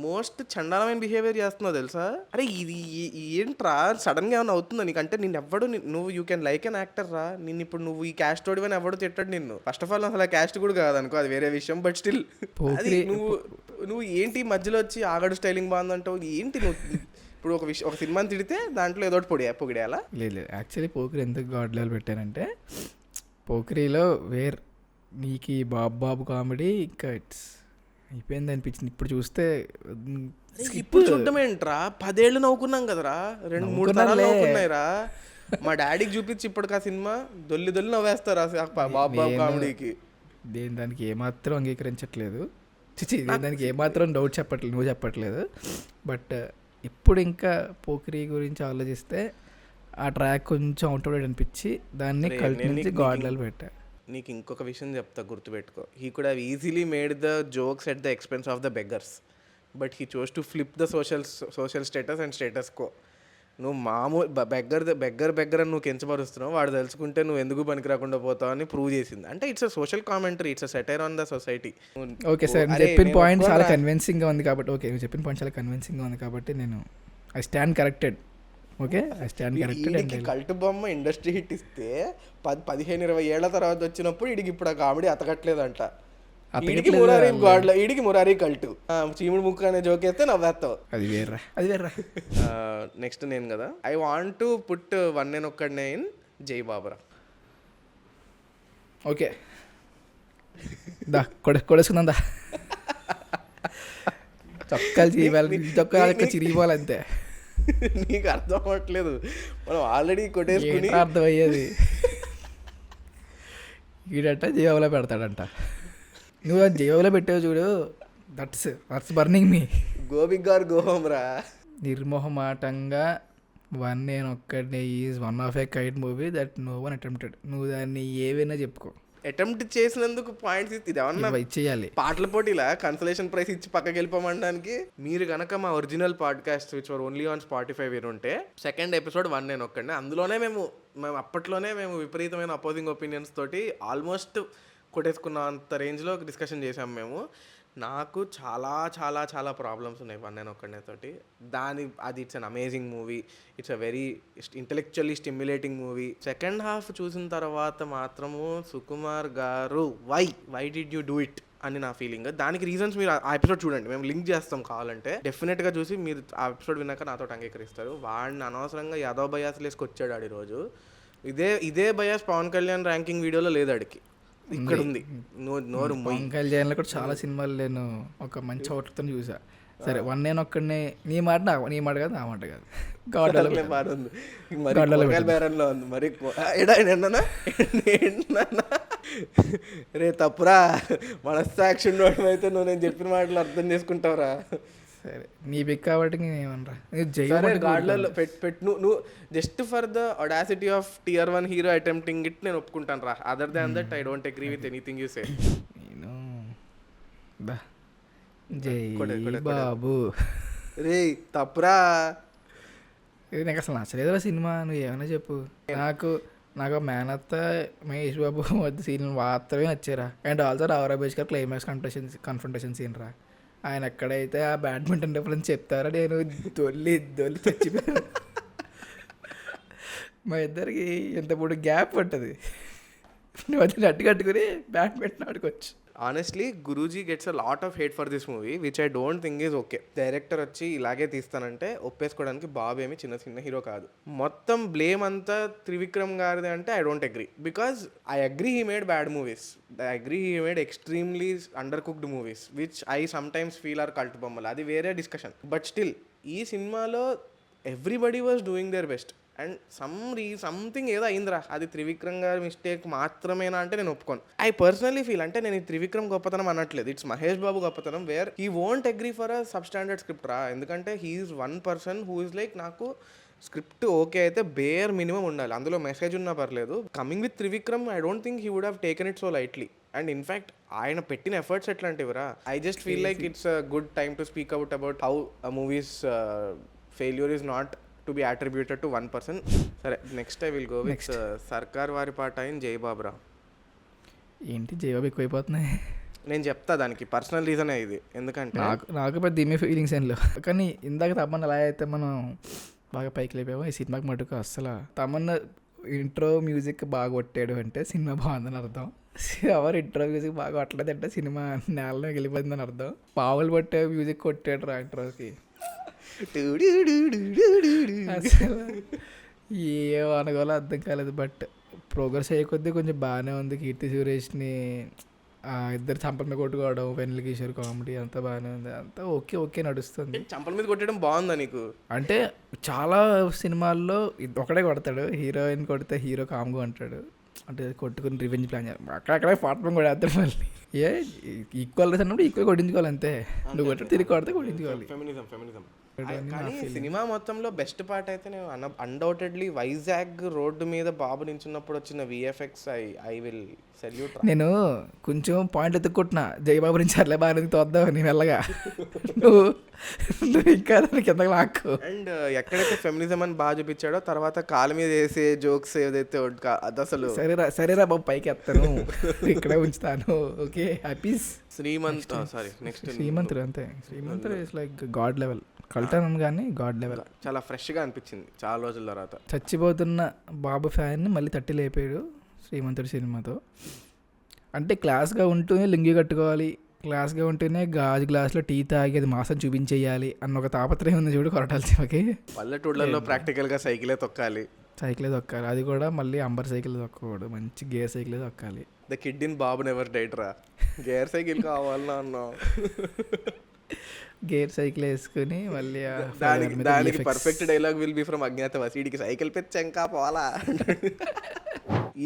Speaker 1: మోస్ట్ చండాలమైన బిహేవియర్ చేస్తున్నావు తెలుసా? అరే ఇది ఏంట్రా సడన్ గా ఏమైనా అవుతుందా నీకంటే? నిన్ను ఎవడు, నువ్వు you can like an actor రా. నిన్ను ఇప్పుడు నువ్వు ఈ క్యాస్ట్ తోడివని ఎవడు తిట్టాడు నిన్ను. ఫస్ట్ ఆఫ్ ఆల్ అసలు ఆ క్యాస్ట్ కూడా కాదనుకో, అది వేరే విషయం. బట్ స్టిల్ అది నువ్వు ఏంటి మధ్యలో వచ్చి ఆగడు స్టైలింగ్ బాగుందంటావు ఏంటి? నువ్వు ఇప్పుడు ఒక సినిమాని తిడితే దాంట్లో ఏదో పొగిడేయాలా?
Speaker 2: లేదు యాక్చువల్లీ పోకరీ ఎందుకు గాడ్ లెవెల్ పెట్టానంటే, పోకరీలో నీకు ఈ బాబు కామెడీ ఇంకా ఇట్స్ అయిపోయింది అనిపించింది. ఇప్పుడు చూస్తే
Speaker 1: ఇప్పుడు చూడటం ఏంట్రా, 10 ఏళ్ళు నవ్వుకున్నాం కదరా, 2-3 తరాలు నవ్వుకున్నాయిరా. మా డాడీకి చూపించి ఇప్పటికి ఆ సినిమా దొల్లి నవ్వేస్తారా బాబు కామెడీకి.
Speaker 2: దానికి ఏమాత్రం అంగీకరించట్లేదు, దానికి ఏమాత్రం డౌట్ చెప్పట్లేదు, నువ్వు చెప్పట్లేదు. బట్ ఇప్పుడు ఇంకా పోకరీ గురించి ఆలోచిస్తే ఆ ట్రాక్ కొంచెం అవుట్డేటెడ్ అనిపించి దాన్ని కల్ట్ నుంచి గాడ్ లెవెల్ పెట్టా.
Speaker 1: నీకు ఇంకొక విషయం చెప్తా, గుర్తుపెట్టుకో. He could have easily made the jokes at the expense of the beggars, but he chose to flip the social status and status quo. నువ్వు మామూలు బెగ్గర్ అని నువ్వు కించపరుస్తున్నావు, వాడు తెలుసుకుంటే నువ్వు ఎందుకు పనికి రాకుండా పోతావు అని ప్రూవ్ చేసింది. అంటే it's a social commentary, it's a satire on the society.
Speaker 2: Okay sir, నేను చెప్పిన పాయింట్ చాలా కన్విన్సింగ్గా ఉంది కాబట్టి, ఓకే నువ్వు చెప్పిన పాయింట్ చాలా కన్విన్సింగ్గా ఉంది కాబట్టి నేను I stand corrected. Okay I stand corrected.
Speaker 1: Cult బొమ్మ ఇండస్ట్రీ హిట్ ఇస్తే 15-20 ఏళ్ల తర్వాత వచ్చినప్పుడు వీడికి ఇప్పుడు ఆ కామెడీ అతకట్లేదంట. ఈడికి మురారి కల్టు, చీముడు ముక్కు అనే జోక్ వేస్తే నవ్వేస్తావు.
Speaker 2: అది వేర్రా.
Speaker 1: నెక్స్ట్ నేను కదా, I want to put one నేను ఒక్కడనే ఇన్ జై బాబరా.
Speaker 2: ఓకే దా కొడేసుకుందాం దా. చొక్కాలు చిరిగిపోవాలంతే.
Speaker 1: నీకు అర్థం అవ్వట్లేదు, మనం ఆల్రెడీ కొట్టేసుకుని
Speaker 2: అర్థమయ్యేది. ఈడట జీవోలో పెడతాడంట, నువ్వు జీవోలో పెట్టావు చూడు, దట్స్ బర్నింగ్ మీ.
Speaker 1: గోబిగ్ గారు గోహం రా.
Speaker 2: నిర్మోహమాటంగా వన్ నేను ఒక్కడే is one of a kind movie that no one attempted. నువ్వు దాన్ని ఏవైనా చెప్పుకో,
Speaker 1: అటెంప్ట్ చేసినందుకు పాయింట్స్ ఇస్తే ఇది ఏమన్నా
Speaker 2: ఇచ్చేయాలి.
Speaker 1: పాటల పోటీలా కన్సలేషన్ ప్రైజ్ ఇచ్చి పక్కకి వెళ్ళిపోమనడానికి? మీరు కనుక మా original podcast which were only on Spotify వినుంటే 2nd ఎపిసోడ్ 1 నేను ఒక్కడే, అందులోనే మేము అప్పట్లోనే విపరీతమైన అపోజింగ్ ఒపీనియన్స్ తోటి ఆల్మోస్ట్ కొట్టేసుకున్న అంత రేంజ్లో డిస్కషన్ చేసాం మేము. నాకు చాలా చాలా చాలా ప్రాబ్లమ్స్ ఉన్నాయి 1 నేను ఒక్కడే తోటి. అది it's an amazing movie, it's a very intellectually stimulating movie. Second half చూసిన తర్వాత మాత్రము Sukumar garu why did you do it అని నా ఫీలింగ్. దానికి రీజన్స్ మీరు ఆ ఎపిసోడ్ చూడండి, మేము లింక్ చేస్తాం కావాలంటే. డెఫినెట్గా చూసి మీరు ఆ ఎపిసోడ్ విన్నాక నాతో అంగీకరిస్తారు. వాడిని అనవసరంగా యాదవ్ బయాస్ లేసుకొచ్చాడు ఆడి రోజు. ఇదే బయాస్ పవన్ కళ్యాణ్ ర్యాంకింగ్ వీడియోలో లేదు ఆడికి, ఇక్కడ ఉంది. నోరు
Speaker 2: పవన్ కళ్యాణ్లో కూడా చాలా సినిమాలు నేను ఒక మంచి అవుట్తో చూసా. సరే 1 నేను ఒక్కడిని, నీ మాట కాదు నా మాట కాదు,
Speaker 1: బేరంలో ఉంది మరి. రే తప్పురా, మనస్సాక్షి అయితే నువ్వు నేను చెప్పిన మాటలు అర్థం చేసుకుంటావురా.
Speaker 2: సరే నీ బిక్ కాబట్టి నేనేమనరా,
Speaker 1: నువ్వు just for the audacity of Tier 1 hero attempting it నేను ఒప్పుకుంటాను రా. Other than that I don't agree with anything you say.
Speaker 2: నేను జై బాబు
Speaker 1: రే తప్పురా,
Speaker 2: ఇది నాకు అసలు నచ్చలేదురా సినిమా. నువ్వు ఏమైనా చెప్పు. నాకు మేనత్త మహేష్ బాబు వద్ద సీన్ మాత్రమే నచ్చారా. అండ్ ఆల్సో రావు రమేష్ గారు క్లైమాక్స్ కన్ఫ్రంటేషన్ సీన్ రా. ఆయన ఎక్కడైతే ఆ బ్యాడ్మింటన్ డిఫరెన్స్ చెప్తారో నేను దొల్లి చచ్చిపోయాను. మా ఇద్దరికి ఎంత పొడి గ్యాప్ ఉంటుంది, నువ్వు అది నట్టు కట్టుకుని బ్యాడ్మింటన్ ఆడుకోవచ్చు.
Speaker 1: Honestly Guruji gets a lot of hate for this movie which I don't think is okay. Director వచ్చి ఇలాగే తీస్తానంటే ఒప్పేసుకోవడానికి బాబు ఏమి చిన్న హీరో కాదు. మొత్తం బ్లేమ్ అంతా త్రివిక్రమ్ గారిది అంటే I don't agree. Because I agree he made bad movies, I agree he made extremely under cooked movies which I sometimes feel are cult బొమ్మలు, అది వేరే డిస్కషన్. బట్ స్టిల్ ఈ సినిమాలో everybody was doing their best and something ఏదో అయిందిరా, అది త్రివిక్రమ్ గారి mistake మాత్రమేనా అంటే నేను ఒప్పుకోను. ఐ పర్సనలీ ఫీల్, అంటే నేను ఈ త్రివిక్రమ్ గొప్పతనం అనట్లేదు, ఇట్స్ మహేష్ బాబు గొప్పతనం, where he won't agree for a substandard script రా. ఎందుకంటే he's one person who is like, నాకు స్క్రిప్ట్ ఓకే అయితే బేర్ మినిమం ఉండాలి, అందులో మెసేజ్ ఉన్నా పర్లేదు. Coming with Trivikram I don't think he would have taken it so lightly. And in fact ఆయన పెట్టిన ఎఫర్ట్స్ ఎట్లాంటివిరా. I just feel like it's a good time to speak out about how a movie's failure is not to be attributed to one person. సరే, next I will go with Sarkar Vaari పాట అయిన జై బాబురా.
Speaker 2: ఏంటి జైబాబు ఎక్కువైపోతున్నాయి?
Speaker 1: నేను చెప్తా, దానికి పర్సనల్ రీజనే ఇది. ఎందుకంటే
Speaker 2: నాకు పెద్ద ఏమీ ఫీలింగ్స్ ఏం లేవు, కానీ ఇందాక తమన్నా ఎలా అయితే మనం బాగా పైకి లేపామో ఈ సినిమాకి మటుకు అస్సలు తమన్నా ఇంట్రో మ్యూజిక్ బాగా కొట్టాడు అంటే సినిమా బాగుందని అర్థం. ఎవరు ఇంట్రో మ్యూజిక్ బాగా కొట్టలేదంటే సినిమా నేలలో వెళ్ళిపోయిందని అర్థం. పావులు పట్టే మ్యూజిక్ కొట్టాడు రా ఇంట్రోకి. అసలు ఏ అనుకోవాలో అర్థం కాలేదు. బట్ ప్రోగ్రెస్ అయ్యే కొద్దీ కొంచెం బాగానే ఉంది. కీర్తి సురేష్ని ఇద్దరు చంపల మీద కొట్టుకోవడం, వెన్నెల కిషోర్ కామెడీ అంతా బాగానే ఉంది, అంతా ఓకే నడుస్తుంది.
Speaker 1: చంపల మీద కొట్టడం బాగుందా నీకు?
Speaker 2: అంటే చాలా సినిమాల్లో ఒకడే కొడతాడు, హీరోయిన్ కొడితే హీరో కామ్గా ఉంటాడు, అంటే కొట్టుకుని రివెంజ్ ప్లాన్ చేయాలి. అక్కడక్కడే పాటం కూడా వేస్తాడు. మళ్ళీ ఈక్వల్ అన్నప్పుడు ఈక్వల్ కొట్టించుకోవాలి అంతే. నువ్వు కొట్టి తిరిగి కొడితే కొట్టించుకోవాలి.
Speaker 1: ఫెమినిజం. కానీ సినిమా మొత్తంలో బెస్ట్ పార్ట్ అయితే నేను అన్డౌటెడ్లీ వైజాగ్ రోడ్డు మీద బాబు నించున్నప్పుడు వచ్చిన విఎఫ్ఎక్స్ ఐ విల్ సెల్యూట్.
Speaker 2: నేను కొంచెం పాయింట్ ఎత్తుక్కుంటున్నా జయబాబు నుంచి అట్లే బాగా తోద్దావు నేను వెళ్ళగా, నువ్వు ఇంకా దానికి కిందకి లాక్కు.
Speaker 1: అండ్ ఎక్కడైతే ఫెమినిజం అని బాగా చూపించాడో తర్వాత కాలు మీద వేసే జోక్స్ ఏదైతే అది అసలు
Speaker 2: సరేరా బాబు పైకి ఎత్తాను, ఇక్కడే ఉంచుతాను. ఓకే హ్యాపీస్. శ్రీమంతుడు అంతే. Srimanthudu is like god level. కల్టన్ కానీ గాడ్ లెవెల్.
Speaker 1: చాలా ఫ్రెష్గా అనిపించింది చాలా రోజుల తర్వాత.
Speaker 2: చచ్చిపోతున్న బాబు ఫ్యాన్ని మళ్ళీ తట్టి లేపాడు శ్రీమంతుడి సినిమాతో. అంటే క్లాస్గా ఉంటూనే లుంగి కట్టుకోవాలి, క్లాస్గా ఉంటేనే గాజు గ్లాస్లో టీ తాగి అది మాసం చూపించేయాలి అన్న ఒక తాపత్రయం ఉంది చూడు కొరటాల శివకి.
Speaker 1: పల్లెటూళ్ళలో ప్రాక్టికల్గా సైకిలే తొక్కాలి,
Speaker 2: అది కూడా మళ్ళీ అంబర్ సైకిల్ తొక్కకూడదు, మంచి గేర్ సైకిలే తొక్కాలి.
Speaker 1: The kid in Babu never died రా. గేర్ సైకిల్ కావాలన్నా అన్నావు.
Speaker 2: గేర్ సైకిల్ వేసుకుని మళ్ళీ
Speaker 1: దానికి perfect dialogue will be from Agnyaathavaasi, వీడికి సైకిల్ పెంచంకా పోవాలా.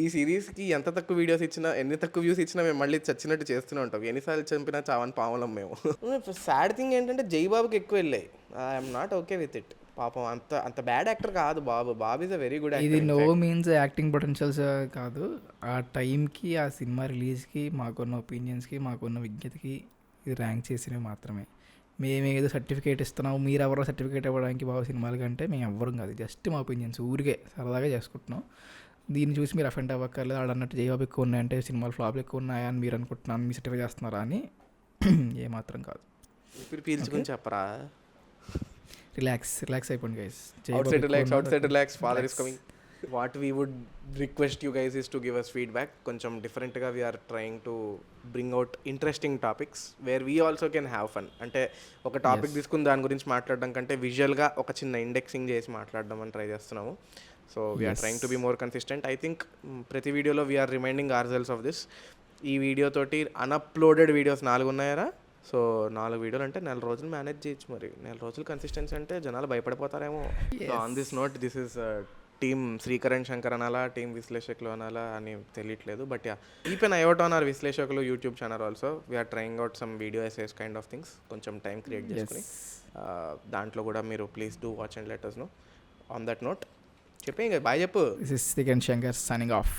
Speaker 1: ఈ సిరీస్కి ఎంత తక్కువ వీడియోస్ ఇచ్చినా, ఎన్ని తక్కువ వ్యూస్ ఇచ్చినా మేము మళ్ళీ చచ్చినట్టు చేస్తూనే ఉంటాం. ఎన్నిసార్లు చంపినా చావని పావులం మేము. సాడ్ థింగ్ ఏంటంటే జై బాబుకి ఎక్కువ వెళ్ళాయి. I'm not okay with it. పాపం అంత బ్యాడ్ యాక్టర్ కాదు Babu. Babu is a very good actor.
Speaker 2: ఇది నో మీన్స్ యాక్టింగ్ పొటెన్షియల్స్ కాదు. ఆ టైంకి ఆ సినిమా రిలీజ్కి మాకున్న ఒపీనియన్స్కి మాకున్న విజ్ఞతకి ఇది ర్యాంక్ చేసినవి మాత్రమే. మేమేదో సర్టిఫికేట్ ఇస్తున్నాం, మీరు ఎవరో సర్టిఫికేట్ ఇవ్వడానికి బాబు సినిమాల కంటే మేము ఎవ్వరం కాదు. జస్ట్ మా ఒపీనియన్స్ ఊరికే సరదాగా చేసుకుంటున్నాం. దీన్ని చూసి మీరు అఫెండ్ అవ్వక్కర్లేదు. ఆడన్నట్టు జైబాబు ఎక్కువ ఉన్నాయంటే సినిమాలు ఫ్లాప్లు ఎక్కువ ఉన్నాయా అని మీరు అనుకుంటున్నాను, మీ సర్టిఫై చేస్తున్నారా అని. ఏమాత్రం కాదు.
Speaker 1: ఇప్పుడు పీల్చుకుని చెప్పరా.
Speaker 2: రిలాక్స్ అయిపోండి guys.
Speaker 1: outside relax, father is coming. What we would request you guys is to give us feedback. కొంచెం డిఫరెంట్గా we are trying to bring out interesting topics where we also can have fun. అంటే ఒక topic తీసుకుని దాని గురించి మాట్లాడడం కంటే విజువల్గా ఒక చిన్న ఇండెక్సింగ్ చేసి మాట్లాడడం అని ట్రై చేస్తున్నాము. So we are trying to be more consistent. I think ప్రతి వీడియోలో we are reminding ourselves of this. ఈ వీడియో తోటి అన్అప్లోడెడ్ వీడియోస్ 4 ఉన్నాయరా. సో 4 వీడియోలు అంటే 4 రోజులు మేనేజ్ చేయొచ్చు. మరి 4 రోజులు కన్సిస్టెన్సీ అంటే జనాలు భయపడిపోతారేమో. On this note, this is team Srikaran Shankar అనాలా, టీమ్ విశ్లేషకులు అనాలా అని తెలియట్లేదు. But yeah, keep an eye out on our Vishleshakulu YouTube channel also. We're trying out some video essays kind of things. కొంచెం టైం క్రియేట్ చేసుకుని దాంట్లో కూడా మీరు please do watch and let us know. On that note చెప్పే ఇంకా bye చెప్పు.
Speaker 2: This is Srikaran Shankar signing of.